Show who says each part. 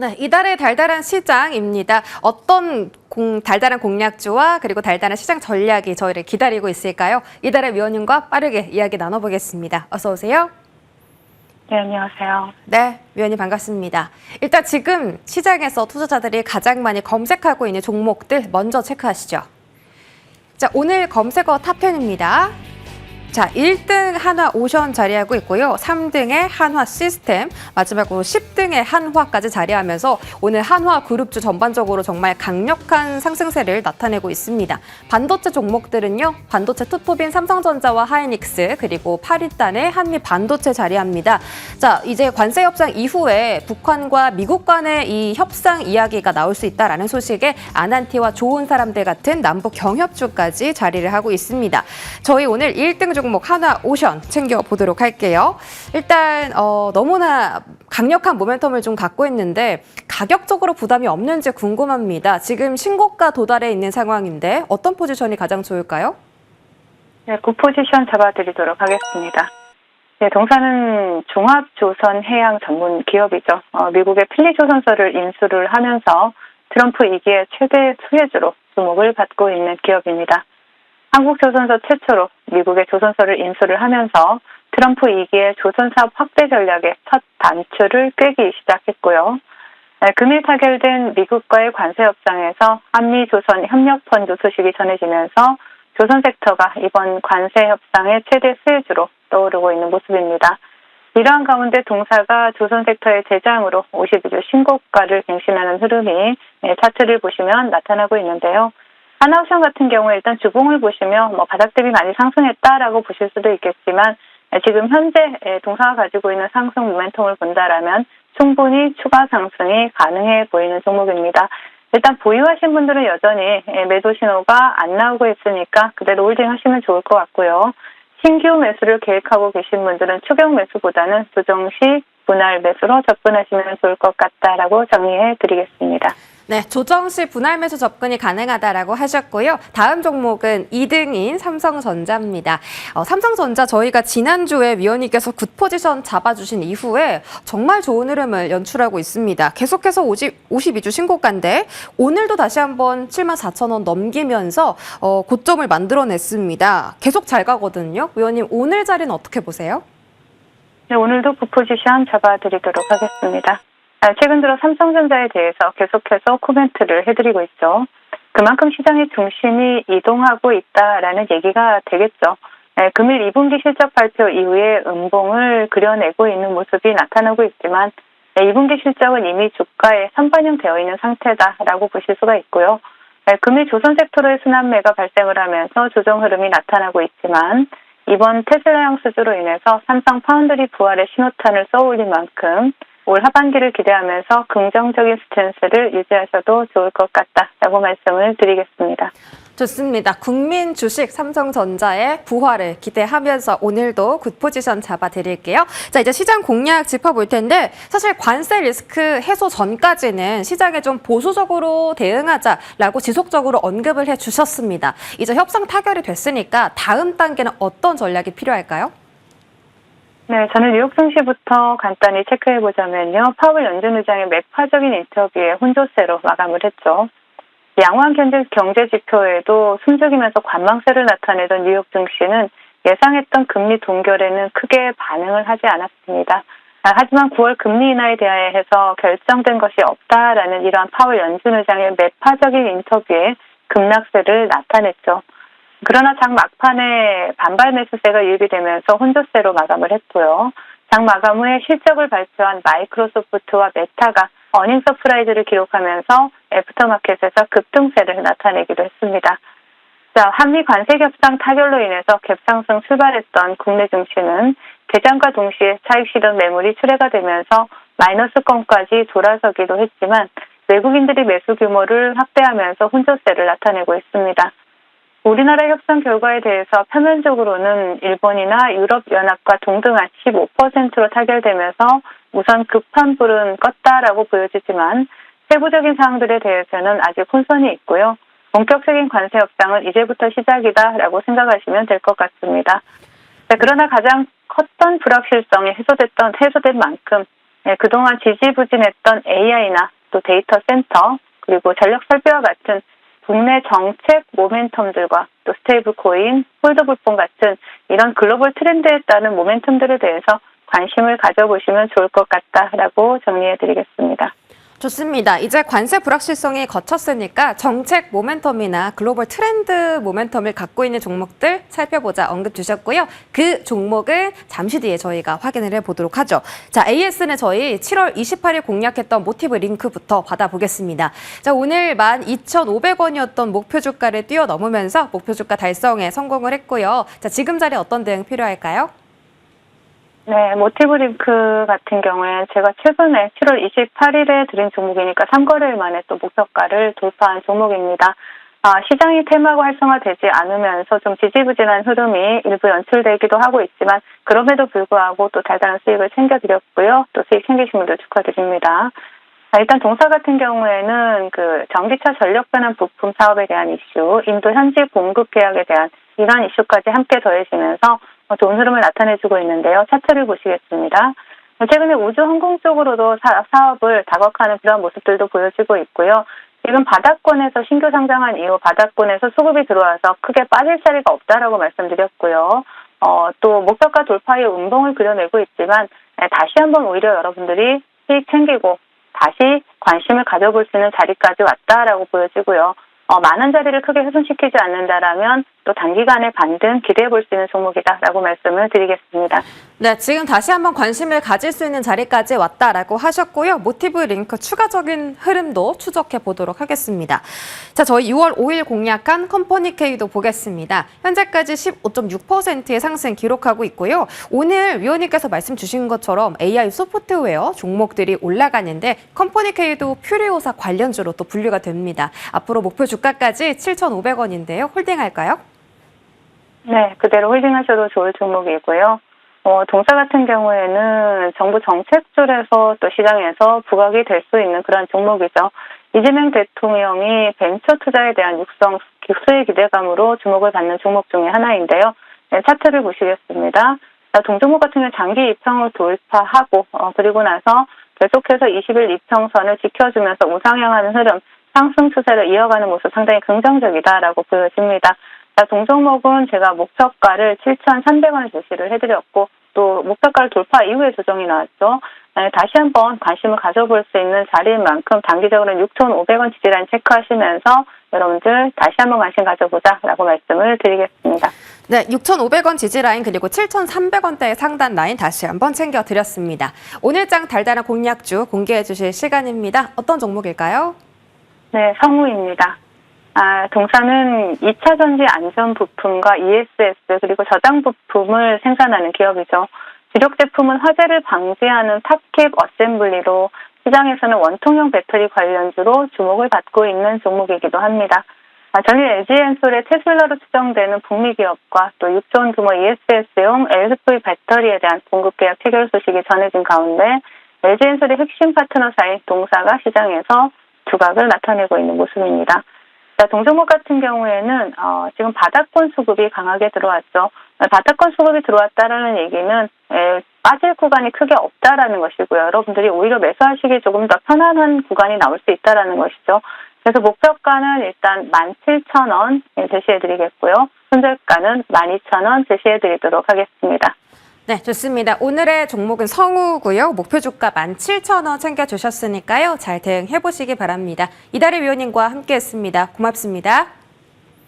Speaker 1: 네, 이달의 달달한 시장입니다. 어떤 달달한 공약주와 그리고 달달한 시장 전략이 저희를 기다리고 있을까요? 이달의 위원님과 빠르게 이야기 나눠보겠습니다. 어서 오세요.
Speaker 2: 네, 안녕하세요.
Speaker 1: 네, 위원님 반갑습니다. 일단 지금 시장에서 투자자들이 가장 많이 검색하고 있는 종목들 먼저 체크하시죠. 자, 오늘 검색어 탑10입니다. 자, 1등 한화오션 자리하고 있고요. 3등에 한화시스템, 마지막으로 10등에 한화까지 자리하면서 오늘 한화그룹주 전반적으로 정말 강력한 상승세를 나타내고 있습니다. 반도체 종목들은요. 반도체 투톱인 삼성전자와 하이닉스 그리고 8위단의 한미반도체 자리합니다. 자, 이제 관세 협상 이후에 북한과 미국 간의 이 협상 이야기가 나올 수 있다라는 소식에 아난티와 좋은 사람들 같은 남북 경협주까지 자리를 하고 있습니다. 저희 오늘 1등 종목 한화오션 챙겨보도록 할게요. 일단 너무나 강력한 모멘텀을 좀 갖고 있는데 가격적으로 부담이 없는지 궁금합니다. 지금 신고가 도달해 있는 상황인데 어떤 포지션이 가장 좋을까요?
Speaker 2: 네, 굿포지션 잡아드리도록 하겠습니다. 네, 동사는 종합조선해양 전문 기업이죠. 미국의 필리조선소를 인수를 하면서 트럼프 2기의 최대 수혜주로 주목을 받고 있는 기업입니다. 한국조선소 최초로 미국의 조선소를 인수를 하면서 트럼프 2기의 조선사업 확대 전략의 첫 단추를 꿰기 시작했고요. 금일 타결된 미국과의 관세 협상에서 한미조선 협력펀드 소식이 전해지면서 조선 섹터가 이번 관세 협상의 최대 수혜주로 떠오르고 있는 모습입니다. 이러한 가운데 동사가 조선 섹터의 대장으로 52주 신고가를 갱신하는 흐름이 차트를 보시면 나타나고 있는데요. 한화오션 같은 경우에 일단 주봉을 보시면 바닥 대비 많이 상승했다라고 보실 수도 있겠지만 지금 현재 동사가 가지고 있는 상승 모멘텀을 본다라면 충분히 추가 상승이 가능해 보이는 종목입니다. 일단 보유하신 분들은 여전히 매도 신호가 안 나오고 있으니까 그대로 홀딩 하시면 좋을 것 같고요. 신규 매수를 계획하고 계신 분들은 추격 매수보다는 조정 시 분할 매수로 접근하시면 좋을 것 같다라고 정리해 드리겠습니다.
Speaker 1: 네, 조정 시 분할 매수 접근이 가능하다라고 하셨고요. 다음 종목은 2등인 삼성전자입니다. 삼성전자 저희가 지난주에 위원님께서 굿 포지션 잡아주신 이후에 정말 좋은 흐름을 연출하고 있습니다. 계속해서 52주 신고가인데 오늘도 다시 한번 74,000원 넘기면서 고점을 만들어냈습니다. 계속 잘 가거든요. 위원님 오늘 자리는 어떻게 보세요?
Speaker 2: 네, 오늘도 굿 포지션 잡아드리도록 하겠습니다. 최근 들어 삼성전자에 대해서 계속해서 코멘트를 해드리고 있죠. 그만큼 시장의 중심이 이동하고 있다라는 얘기가 되겠죠. 금일 2분기 실적 발표 이후에 음봉을 그려내고 있는 모습이 나타나고 있지만 2분기 실적은 이미 주가에 선반영되어 있는 상태다라고 보실 수가 있고요. 금일 조선 섹터로의 순환매가 발생을 하면서 조정 흐름이 나타나고 있지만 이번 테슬라형 수주로 인해서 삼성 파운드리 부활의 신호탄을 쏘올린 만큼 올 하반기를 기대하면서 긍정적인 스탠스를 유지하셔도 좋을 것 같다라고 말씀을 드리겠습니다.
Speaker 1: 좋습니다. 국민 주식 삼성전자의 부활을 기대하면서 오늘도 굿 포지션 잡아드릴게요. 자, 이제 시장 공략 짚어볼 텐데 사실 관세 리스크 해소 전까지는 시장에 좀 보수적으로 대응하자라고 지속적으로 언급을 해주셨습니다. 이제 협상 타결이 됐으니까 다음 단계는 어떤 전략이 필요할까요?
Speaker 2: 네, 저는 뉴욕 증시부터 간단히 체크해보자면요. 파월 연준 의장의 매파적인 인터뷰에 혼조세로 마감을 했죠. 양호한 경제 지표에도 숨죽이면서 관망세를 나타내던 뉴욕 증시는 예상했던 금리 동결에는 크게 반응을 하지 않았습니다. 하지만 9월 금리 인하에 대해서 결정된 것이 없다라는 이러한 파월 연준 의장의 매파적인 인터뷰에 급락세를 나타냈죠. 그러나 장 막판에 반발 매수세가 유입이 되면서 혼조세로 마감을 했고요. 장 마감 후에 실적을 발표한 마이크로소프트와 메타가 어닝 서프라이즈를 기록하면서 애프터마켓에서 급등세를 나타내기도 했습니다. 자, 한미 관세 협상 타결로 인해서 갭상승 출발했던 국내 증시는 개장과 동시에 차익 실현 매물이 출회가 되면서 마이너스권까지 돌아서기도 했지만 외국인들이 매수 규모를 확대하면서 혼조세를 나타내고 있습니다. 우리나라 협상 결과에 대해서 표면적으로는 일본이나 유럽연합과 동등한 15%로 타결되면서 우선 급한 불은 껐다라고 보여지지만 세부적인 사항들에 대해서는 아직 혼선이 있고요. 본격적인 관세 협상은 이제부터 시작이다라고 생각하시면 될 것 같습니다. 그러나 가장 컸던 불확실성이 해소된 만큼 그동안 지지부진했던 AI나 또 데이터 센터 그리고 전력 설비와 같은 국내 정책 모멘텀들과 또 스테이블 코인, 폴더블폰 같은 이런 글로벌 트렌드에 따른 모멘텀들에 대해서 관심을 가져보시면 좋을 것 같다라고 정리해드리겠습니다.
Speaker 1: 좋습니다. 이제 관세 불확실성이 거쳤으니까 정책 모멘텀이나 글로벌 트렌드 모멘텀을 갖고 있는 종목들 살펴보자 언급 주셨고요. 그 종목은 잠시 뒤에 저희가 확인을 해보도록 하죠. 자, AS는 저희 7월 28일 공략했던 모티브 링크부터 받아보겠습니다. 자, 오늘 12,500원이었던 목표 주가를 뛰어넘으면서 목표 주가 달성에 성공을 했고요. 자, 지금 자리에 어떤 대응 필요할까요?
Speaker 2: 네, 모티브 링크 같은 경우에 제가 최근에 7월 28일에 드린 종목이니까 3거래일 만에 또 목표가를 돌파한 종목입니다. 시장이 테마가 활성화되지 않으면서 좀 지지부진한 흐름이 일부 연출되기도 하고 있지만 그럼에도 불구하고 또 달달한 수익을 챙겨드렸고요. 또 수익 챙기신 분들 축하드립니다. 일단 동사 같은 경우에는 그 전기차 전력 변환 부품 사업에 대한 이슈, 인도 현지 공급 계약에 대한 이러한 이슈까지 함께 더해지면서 좋은 흐름을 나타내주고 있는데요. 차트를 보시겠습니다. 최근에 우주 항공 쪽으로도 사업을 다각화하는 그런 모습들도 보여지고 있고요. 지금 바닥권에서 신규 상장한 이후 바닥권에서 수급이 들어와서 크게 빠질 자리가 없다라고 말씀드렸고요. 또 목표가 돌파의 운봉을 그려내고 있지만 다시 한번 오히려 여러분들이 수익 챙기고 다시 관심을 가져볼 수 있는 자리까지 왔다라고 보여지고요. 많은 자리를 크게 훼손시키지 않는다라면 또 단기간에 반등 기대해 볼 수 있는 종목이다라고 말씀을 드리겠습니다.
Speaker 1: 네, 지금 다시 한번 관심을 가질 수 있는 자리까지 왔다라고 하셨고요. 모티브 링크 추가적인 흐름도 추적해 보도록 하겠습니다. 자, 저희 6월 5일 공략한 컴퍼니 K도 보겠습니다. 현재까지 15.6%의 상승 기록하고 있고요. 오늘 위원님께서 말씀 주신 것처럼 AI 소프트웨어 종목들이 올라가는데 컴퍼니 K도 퓨리오사 관련주로 또 분류가 됩니다. 앞으로 목표 주가까지 7,500원인데요. 홀딩할까요?
Speaker 2: 네, 그대로 홀딩하셔도 좋을 종목이고요. 동사 같은 경우에는 정부 정책줄에서 또 시장에서 부각이 될 수 있는 그런 종목이죠. 이재명 대통령이 벤처 투자에 대한 육성 수의 기대감으로 주목을 받는 종목 중에 하나인데요. 네, 차트를 보시겠습니다. 동종목 같은 경우는 장기 이평을 돌파하고 그리고 나서 계속해서 20일 이평선을 지켜주면서 우상향하는 흐름, 상승 추세를 이어가는 모습 상당히 긍정적이다라고 보여집니다. 동종목은 제가 목표가를 7,300원에 제시를 해드렸고 또 목표가를 돌파 이후에 조정이 나왔죠. 다시 한번 관심을 가져볼 수 있는 자리인 만큼 단기적으로는 6,500원 지지라인 체크하시면서 여러분들 다시 한번 관심 가져보자라고 말씀을 드리겠습니다.
Speaker 1: 네, 6,500원 지지라인 그리고 7,300원대의 상단 라인 다시 한번 챙겨드렸습니다. 오늘장 달달한 공략주 공개해 주실 시간입니다. 어떤 종목일까요? 네,
Speaker 2: 성우입니다. 동사는 2차 전지 안전 부품과 ESS 그리고 저장 부품을 생산하는 기업이죠. 주력 제품은 화재를 방지하는 탑캡 어셈블리로 시장에서는 원통형 배터리 관련주로 주목을 받고 있는 종목이기도 합니다. 전일 LG엔솔의 테슬라로 추정되는 북미 기업과 또 6조 원 규모 ESS용 LFP 배터리에 대한 공급 계약 체결 소식이 전해진 가운데 LG엔솔의 핵심 파트너사인 동사가 시장에서 두각을 나타내고 있는 모습입니다. 동종목 같은 경우에는 지금 바닥권 수급이 강하게 들어왔죠. 바닥권 수급이 들어왔다라는 얘기는 빠질 구간이 크게 없다라는 것이고요. 여러분들이 오히려 매수하시기 조금 더 편안한 구간이 나올 수 있다라는 것이죠. 그래서 목표가는 일단 17,000원 제시해드리겠고요. 손절가는 12,000원 제시해드리도록 하겠습니다.
Speaker 1: 네, 좋습니다. 오늘의 종목은 성우고요. 목표 주가 17,000원 챙겨주셨으니까요. 잘 대응해보시기 바랍니다. 이다리 위원님과 함께했습니다. 고맙습니다.